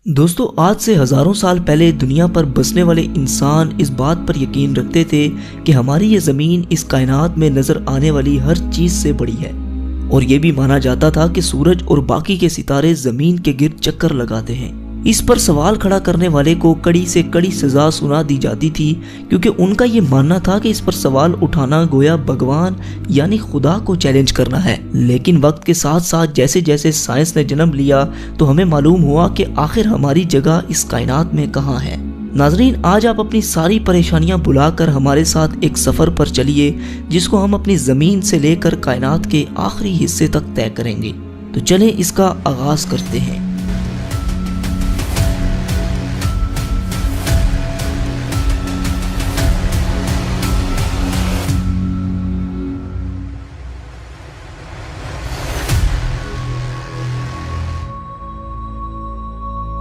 दोस्तों, आज से हजारों साल पहले दुनिया पर बसने वाले इंसान इस बात पर यकीन रखते थे कि हमारी ये ज़मीन इस कायनात में नज़र आने वाली हर चीज़ से बड़ी है। और ये भी माना जाता था कि सूरज और बाकी के सितारे ज़मीन के गिर्द चक्कर लगाते हैं। इस पर सवाल खड़ा करने वाले को कड़ी से कड़ी सज़ा सुना दी जाती थी, क्योंकि उनका ये मानना था कि इस पर सवाल उठाना गोया भगवान यानी खुदा को चैलेंज करना है। लेकिन वक्त के साथ साथ जैसे जैसे साइंस ने जन्म लिया तो हमें मालूम हुआ कि आखिर हमारी जगह इस कायनात में कहाँ है। नाजरीन, आज आप अपनी सारी परेशानियां भुलाकर हमारे साथ एक सफ़र पर चलिए, जिसको हम अपनी ज़मीन से लेकर कायनात के आखिरी हिस्से तक तय करेंगे। तो चलें इसका आगाज करते हैं।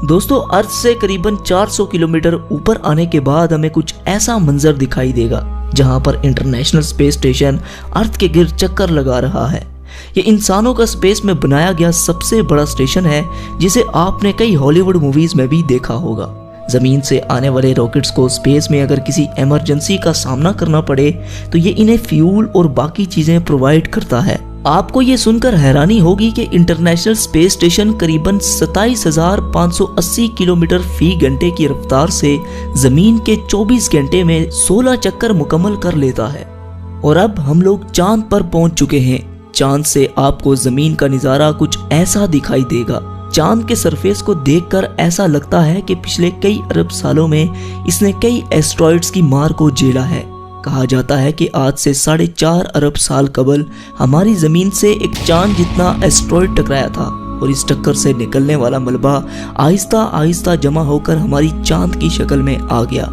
दोस्तों, अर्थ से करीबन 400 किलोमीटर ऊपर आने के बाद हमें कुछ ऐसा मंजर दिखाई देगा जहां पर इंटरनेशनल स्पेस स्टेशन अर्थ के गिर्द चक्कर लगा रहा है। ये इंसानों का स्पेस में बनाया गया सबसे बड़ा स्टेशन है, जिसे आपने कई हॉलीवुड मूवीज में भी देखा होगा। जमीन से आने वाले रॉकेट्स को स्पेस में अगर किसी इमरजेंसी का सामना करना पड़े तो ये इन्हें फ्यूल और बाकी चीजें प्रोवाइड करता है। आपको ये सुनकर हैरानी होगी कि इंटरनेशनल स्पेस स्टेशन करीबन 27,580 किलोमीटर फी घंटे की रफ्तार से जमीन के 24 घंटे में 16 चक्कर मुकम्मल कर लेता है। और अब हम लोग चांद पर पहुंच चुके हैं। चांद से आपको जमीन का नज़ारा कुछ ऐसा दिखाई देगा। चांद के सरफेस को देखकर ऐसा लगता है कि पिछले कई अरब सालों में इसने कई एस्ट्रॉइड्स की मार को झेला है। कहा जाता है कि आज से 4.5 अरब साल कबल हमारी जमीन से एक चांद जितना एस्ट्रॉइड टकराया था, और इस टक्कर से निकलने वाला मलबा आहिस्ता आहिस्ता जमा होकर हमारी चांद की शक्ल में आ गया।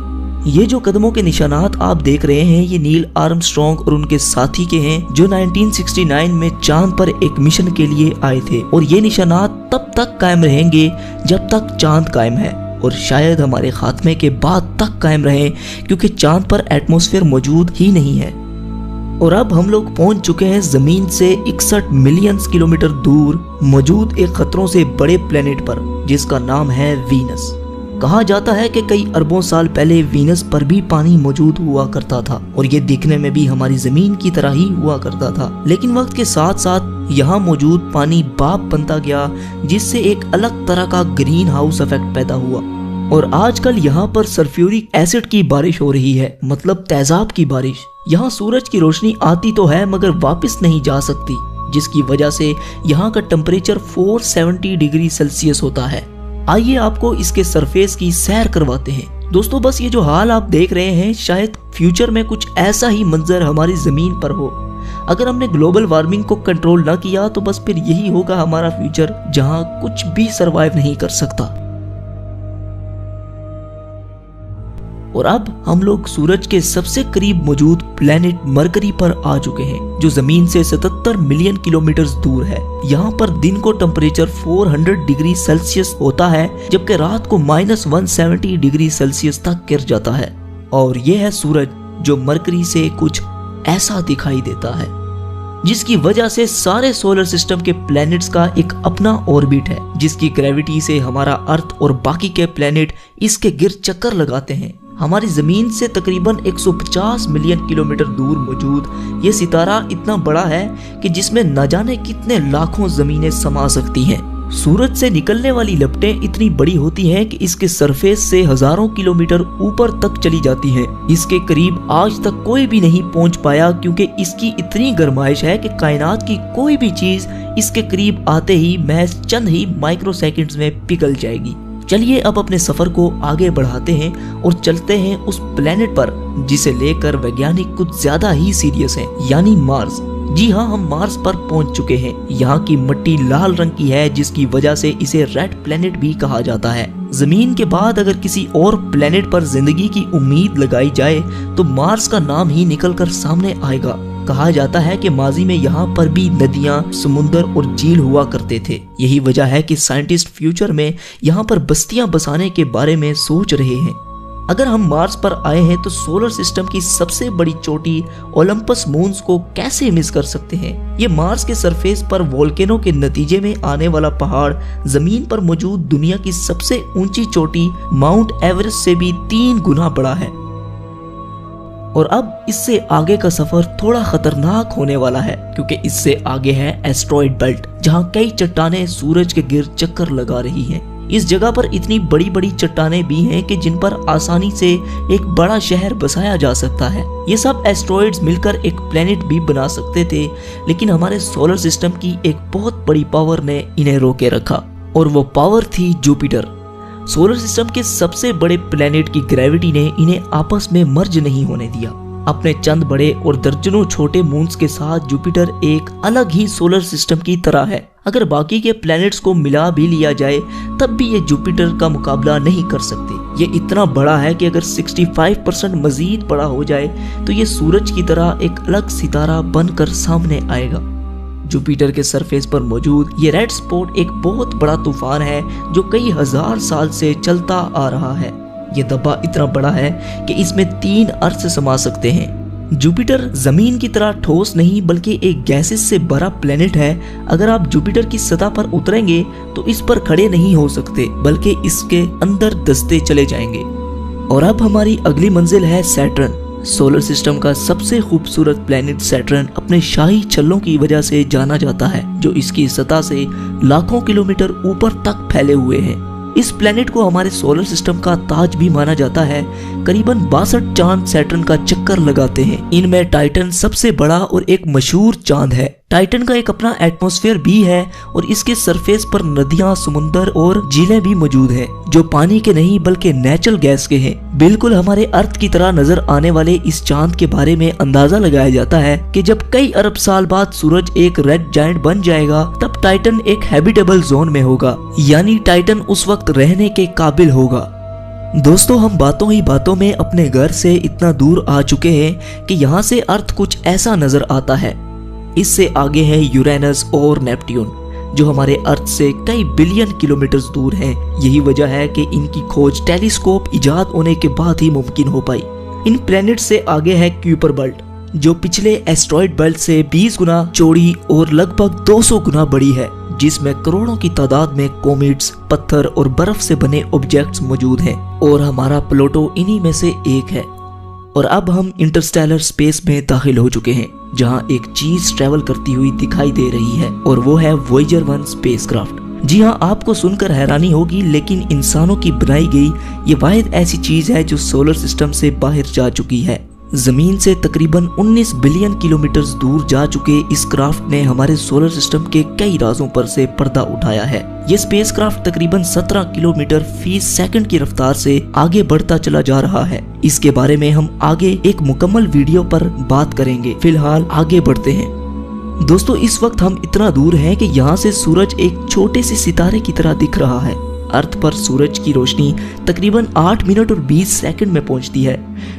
ये जो कदमों के निशानात आप देख रहे हैं, ये नील आर्मस्ट्रॉन्ग और उनके साथी के हैं, जो 1969 में चांद पर एक मिशन के लिए आए थे। और ये निशानात तब तक कायम रहेंगे जब तक चांद कायम है, और शायद हमारे खात्मे के बाद तक कायम रहे, क्योंकि चांद पर एटमॉस्फेयर मौजूद ही नहीं है। और अब हम लोग पहुंच चुके हैं जमीन से 61 मिलियन किलोमीटर दूर मौजूद एक खतरों से बड़े प्लेनेट पर, जिसका नाम है वीनस। कहा जाता है कि कई अरबों साल पहले वीनस पर भी पानी मौजूद हुआ करता था, और ये दिखने में भी हमारी जमीन की तरह ही हुआ करता था। लेकिन वक्त के साथ साथ यहाँ मौजूद पानी भाप बनता गया, जिससे एक अलग तरह का ग्रीन हाउस इफेक्ट पैदा हुआ। और आजकल यहाँ पर सल्फ्यूरिक एसिड की बारिश हो रही है, मतलब तेजाब की बारिश। यहाँ सूरज की रोशनी आती तो है मगर वापस नहीं जा सकती, जिसकी वजह से यहाँ का टेम्परेचर 470 डिग्री सेल्सियस होता है। आइए आपको इसके सरफेस की सैर करवाते हैं। दोस्तों, बस ये जो हाल आप देख रहे हैं, शायद फ्यूचर में कुछ ऐसा ही मंजर हमारी जमीन पर हो। अगर हमने ग्लोबल वार्मिंग को कंट्रोल ना किया तो बस फिर यही होगा हमारा फ्यूचर, जहां कुछ भी सरवाइव नहीं कर सकता। और अब हम लोग सूरज के सबसे करीब मौजूद प्लेनेट मरकरी पर आ चुके हैं, जो जमीन से 77 मिलियन किलोमीटर दूर है। यहाँ पर दिन को टेम्परेचर 400 डिग्री सेल्सियस होता है, जबकि रात को -170 डिग्री सेल्सियस तक गिर जाता है। और यह है सूरज, जो मरकरी से कुछ ऐसा दिखाई देता है, जिसकी वजह से सारे सोलर सिस्टम के प्लैनेट्स का एक अपना ऑर्बिट है, जिसकी ग्रेविटी से हमारा अर्थ और बाकी के प्लैनेट इसके गिर्द चक्कर लगाते हैं। हमारी जमीन से तकरीबन 150 मिलियन किलोमीटर दूर मौजूद ये सितारा इतना बड़ा है कि जिसमें न जाने कितने लाखों जमीनें समा सकती हैं। सूरज से निकलने वाली लपटें इतनी बड़ी होती हैं कि इसके सरफेस से हजारों किलोमीटर ऊपर तक चली जाती हैं। इसके करीब आज तक कोई भी नहीं पहुंच पाया, क्योंकि इसकी इतनी गर्माइश है कि कायनात की कोई भी चीज इसके करीब आते ही महज चंद ही माइक्रो सेकंड्स में पिघल जाएगी। चलिए अब अपने सफर को आगे बढ़ाते हैं और चलते हैं उस प्लेनेट पर जिसे लेकर वैज्ञानिक कुछ ज्यादा ही सीरियस हैं, यानी मार्स। जी हाँ, हम मार्स पर पहुंच चुके हैं। यहाँ की मिट्टी लाल रंग की है, जिसकी वजह से इसे रेड प्लेनेट भी कहा जाता है। जमीन के बाद अगर किसी और प्लेनेट पर जिंदगी की उम्मीद लगाई जाए तो मार्स का नाम ही निकलकर सामने आएगा। कहा जाता है कि माजी में यहाँ पर भी नदियाँ, समुंदर और झील हुआ करते थे। यही वजह है कि साइंटिस्ट फ्यूचर में यहाँ पर बस्तियां बसाने के बारे में सोच रहे हैं। अगर हम मार्स पर आए हैं तो सोलर सिस्टम की सबसे बड़ी चोटी ओलंपस मून्स को कैसे मिस कर सकते हैं। ये मार्स के सरफेस पर वोल्केनो के नतीजे में आने वाला पहाड़ जमीन पर मौजूद दुनिया की सबसे ऊंची चोटी माउंट एवरेस्ट से भी 3 गुना बड़ा है। और अब इससे आगे का सफर थोड़ा खतरनाक होने वाला है, क्योंकि इससे आगे है एस्ट्रॉइड बेल्ट, जहाँ कई चट्टानें सूरज के गिर्द चक्कर लगा रही हैं। इस जगह पर इतनी बड़ी बड़ी चट्टानें भी हैं कि जिन पर आसानी से एक बड़ा शहर बसाया जा सकता है। ये सब एस्ट्रॉइड्स मिलकर एक प्लेनेट भी बना सकते थे, लेकिन हमारे सोलर सिस्टम की एक बहुत बड़ी पावर ने इन्हें रोके रखा, और वो पावर थी जुपिटर। सोलर सिस्टम के सबसे बड़े प्लेनेट की ग्रेविटी ने इन्हें आपस में मर्ज नहीं होने दिया। अपने चंद बड़े और दर्जनों छोटे मून्स के साथ जुपिटर एक अलग ही सोलर सिस्टम की तरह है। अगर बाकी के प्लैनेट्स को मिला भी लिया जाए तब भी ये जुपिटर का मुकाबला नहीं कर सकते। ये इतना बड़ा है कि अगर 65% मजीद बड़ा हो जाए तो ये सूरज की तरह एक अलग सितारा बनकर सामने आएगा। जुपिटर के सरफेस पर मौजूद ये रेड स्पॉट एक बहुत बड़ा तूफान है जो कई हजार साल से चलता आ रहा है। ये धब्बा इतना बड़ा है कि इसमें 3 अर्थ समा सकते हैं। जुपिटर जमीन की तरह ठोस नहीं बल्कि एक गैसेस से भरा प्लेनेट है। अगर आप जुपिटर की सतह पर उतरेंगे तो इस पर खड़े नहीं हो सकते बल्कि इसके अंदर दसते चले जाएंगे। और अब हमारी अगली मंजिल है सैटर्न। सोलर सिस्टम का सबसे खूबसूरत प्लेनेट सैटर्न अपने शाही छल्लों की वजह से जाना जाता है, जो इसकी सतह से लाखों किलोमीटर ऊपर तक फैले हुए हैं। इस प्लेनेट को हमारे सोलर सिस्टम का ताज भी माना जाता है। करीबन 62 चांद सैटर्न का चक्कर लगाते हैं। इनमें टाइटन सबसे बड़ा और एक मशहूर चांद है। टाइटन का एक अपना एटमॉस्फेयर भी है और इसके सरफेस पर नदियां, समुंदर और झीलें भी मौजूद हैं, जो पानी के नहीं बल्कि नेचुरल गैस के हैं। बिल्कुल हमारे अर्थ की तरह नजर आने वाले इस चांद के बारे में अंदाजा लगाया जाता है कि जब कई अरब साल बाद सूरज एक रेड जायंट बन जाएगा तब टाइटन एक हैबिटेबल जोन में होगा, यानी टाइटन उस वक्त रहने के काबिल होगा। दोस्तों, हम बातों ही बातों में अपने घर से इतना दूर आ चुके हैं कि यहाँ से अर्थ कुछ ऐसा नजर आता है। इससे आगे है यूरेनस और नेपट्यून, जो हमारे अर्थ से कई बिलियन किलोमीटर दूर हैं। यही वजह है कि इनकी खोज टेलीस्कोप इजाद होने के बाद ही मुमकिन हो पाई। इन प्लैनेट से आगे है क्यूपर बेल्ट, जो पिछले एस्ट्रॉइड बेल्ट से 20 गुना चौड़ी और लगभग 200 गुना बड़ी है, जिसमें करोड़ों की तादाद में कॉमेट्स, पत्थर और बर्फ से बने ऑब्जेक्ट्स मौजूद हैं, और हमारा प्लूटो इन्हीं में से एक है। और अब हम इंटरस्टेलर स्पेस में दाखिल हो चुके हैं, जहां एक चीज ट्रेवल करती हुई दिखाई दे रही है, और वो है वॉयेजर 1 स्पेसक्राफ्ट। जी हाँ, आपको सुनकर हैरानी होगी, लेकिन इंसानों की बनाई गई ये वाहिद ऐसी चीज है जो सोलर सिस्टम से बाहर जा चुकी है। जमीन से तकरीबन 19 बिलियन किलोमीटर दूर जा चुके इस क्राफ्ट ने हमारे सोलर सिस्टम के कई राजों पर से पर्दा उठाया है। ये स्पेसक्राफ्ट तकरीबन 17 किलोमीटर फी सेकंड की रफ्तार से आगे बढ़ता चला जा रहा है। इसके बारे में हम आगे एक मुकम्मल वीडियो पर बात करेंगे। फिलहाल आगे बढ़ते हैं। दोस्तों, इस वक्त हम इतना दूर हैं कि यहाँ से सूरज एक छोटे से सितारे की तरह दिख रहा है। अर्थ पर सूरज की रोशनी तकरीबन 8 मिनट और 20 सेकंड में पहुंचती है,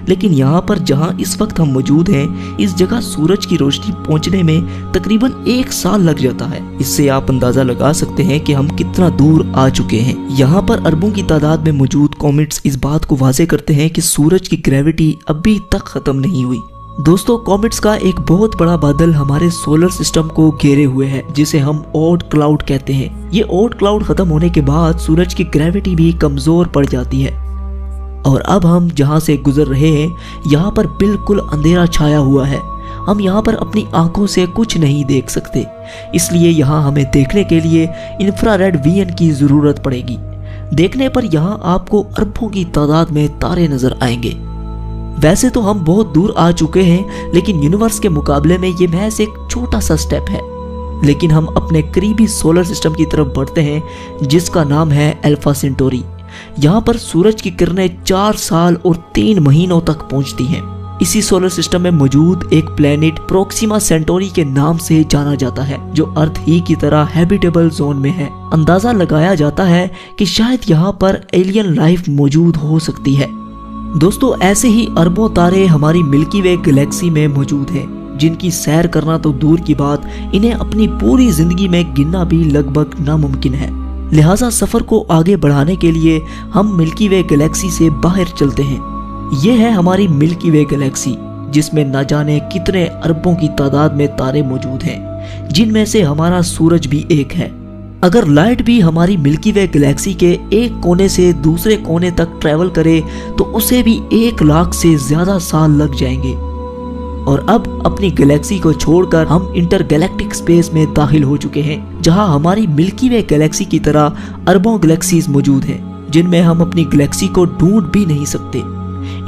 लेकिन यहाँ पर जहाँ इस वक्त हम मौजूद हैं, इस जगह सूरज की रोशनी पहुंचने में तकरीबन 1 साल लग जाता है। इससे आप अंदाजा लगा सकते हैं कि हम कितना दूर आ चुके हैं। यहाँ पर अरबों की तादाद में मौजूद कॉमेट्स इस बात को वाज़ेह करते हैं कि सूरज की ग्रेविटी अभी तक खत्म नहीं हुई। दोस्तों, कॉमेट्स का एक बहुत बड़ा बादल हमारे सोलर सिस्टम को घेरे हुए है, जिसे हम ओट क्लाउड कहते हैं। ये ओट क्लाउड खत्म होने के बाद सूरज की ग्रेविटी भी कमजोर पड़ जाती है, और अब हम जहाँ से गुजर रहे हैं यहाँ पर बिल्कुल अंधेरा छाया हुआ है। हम यहाँ पर अपनी आंखों से कुछ नहीं देख सकते, इसलिए यहाँ हमें देखने के लिए इंफ्रारेड विजन की जरूरत पड़ेगी। देखने पर यहाँ आपको अरबों की तादाद में तारे नजर आएंगे। वैसे तो हम बहुत दूर आ चुके हैं, लेकिन यूनिवर्स के मुकाबले में ये महज एक छोटा सा स्टेप है। लेकिन हम अपने करीबी सोलर सिस्टम की तरफ बढ़ते हैं, जिसका नाम है अल्फा सेंटोरी। यहाँ पर सूरज की किरणें 4 साल और 3 महीनों तक पहुँचती हैं। इसी सोलर सिस्टम में मौजूद एक प्लेनेट प्रोक्सिमा सेंटोरी के नाम से जाना जाता है, जो अर्थ ही की तरह हैबिटेबल जोन में है। अंदाजा लगाया जाता है कि शायद यहाँ पर एलियन लाइफ मौजूद हो सकती है। दोस्तों, ऐसे ही अरबों तारे हमारी मिल्की वे गैलेक्सी में मौजूद हैं, जिनकी सैर करना तो दूर की बात, इन्हें अपनी पूरी जिंदगी में गिनना भी लगभग नामुमकिन है। लिहाजा सफर को आगे बढ़ाने के लिए हम मिल्की वे गैलेक्सी से बाहर चलते हैं। ये है हमारी मिल्की वे गैलेक्सी, जिसमें न जाने कितने अरबों की तादाद में तारे मौजूद हैं, जिनमें से हमारा सूरज भी एक है। अगर लाइट भी हमारी मिल्की वे गैलेक्सी के एक कोने से दूसरे कोने तक ट्रैवल करे तो उसे भी 1 लाख से ज्यादा साल लग जाएंगे। और अब अपनी गैलेक्सी को छोड़कर हम इंटरगैलेक्टिक स्पेस में दाखिल हो चुके हैं, जहां हमारी मिल्की वे गैलेक्सी की तरह अरबों गैलेक्सीज मौजूद हैं, जिनमें हम अपनी गैलेक्सी को ढूंढ भी नहीं सकते।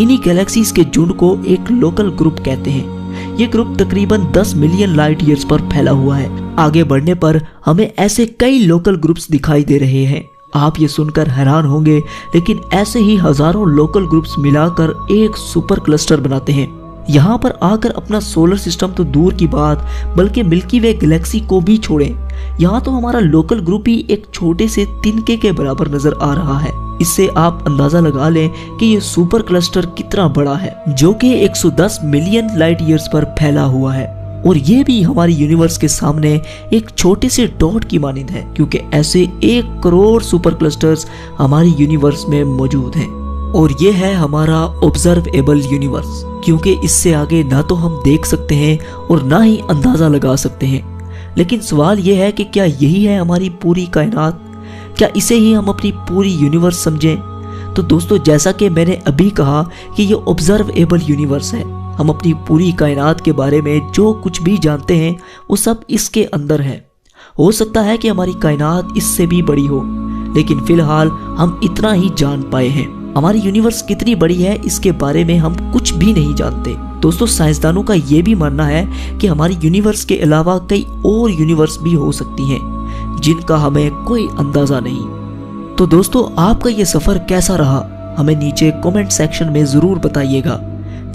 इन्हीं गैलेक्सीज के झुंड को एक लोकल ग्रुप कहते हैं। ये ग्रुप तकरीबन 10 मिलियन लाइट ईयर्स पर फैला हुआ है। आगे बढ़ने पर हमें ऐसे कई लोकल ग्रुप्स दिखाई दे रहे हैं। आप ये सुनकर हैरान होंगे, लेकिन ऐसे ही हजारों लोकल ग्रुप्स मिलाकर एक सुपर क्लस्टर बनाते हैं। यहाँ पर आकर अपना सोलर सिस्टम तो दूर की बात, बल्कि मिल्की वे गैलेक्सी को भी छोड़ें, यहाँ तो हमारा लोकल ग्रुप ही एक छोटे से तिनके के बराबर नजर आ रहा है। इससे आप अंदाजा लगा लें कि ये सुपर क्लस्टर कितना बड़ा है, जो कि 110 मिलियन लाइट ईयर्स पर फैला हुआ है। और ये भी हमारी यूनिवर्स के सामने एक छोटे से डॉट की मानिंद है, क्योंकि ऐसे 1 करोड़ सुपर क्लस्टर्स हमारी यूनिवर्स में मौजूद हैं। और ये है हमारा ऑब्जर्वेबल यूनिवर्स, क्योंकि इससे आगे ना तो हम देख सकते हैं और ना ही अंदाजा लगा सकते हैं। लेकिन सवाल ये है कि क्या यही है हमारी पूरी कायनात? क्या इसे ही हम अपनी पूरी यूनिवर्स समझें? तो दोस्तों, जैसा कि मैंने अभी कहा कि ये ऑब्जर्वेबल यूनिवर्स है। हम अपनी पूरी कायनात के बारे में जो कुछ भी जानते हैं वो सब इसके अंदर है। हो सकता है कि हमारी कायनात इससे भी बड़ी हो, लेकिन फिलहाल हम इतना ही जान पाए हैं। हमारी यूनिवर्स कितनी बड़ी है इसके बारे में हम कुछ भी नहीं जानते। दोस्तों, साइंसदानों का ये भी मानना है कि हमारी यूनिवर्स के अलावा कई और यूनिवर्स भी हो सकती हैं, जिनका हमें कोई अंदाजा नहीं। तो दोस्तों, आपका ये सफर कैसा रहा? हमें नीचे कमेंट सेक्शन में जरूर बताइएगा।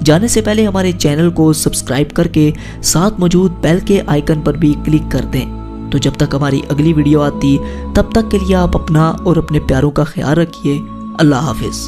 जाने से पहले हमारे चैनल को सब्सक्राइब करके साथ मौजूद बेल के आइकन पर भी क्लिक कर दें। तो जब तक हमारी अगली वीडियो आती, तब तक के लिए आप अपना और अपने प्यारों का ख्याल रखिए। अल्लाह हाफिज।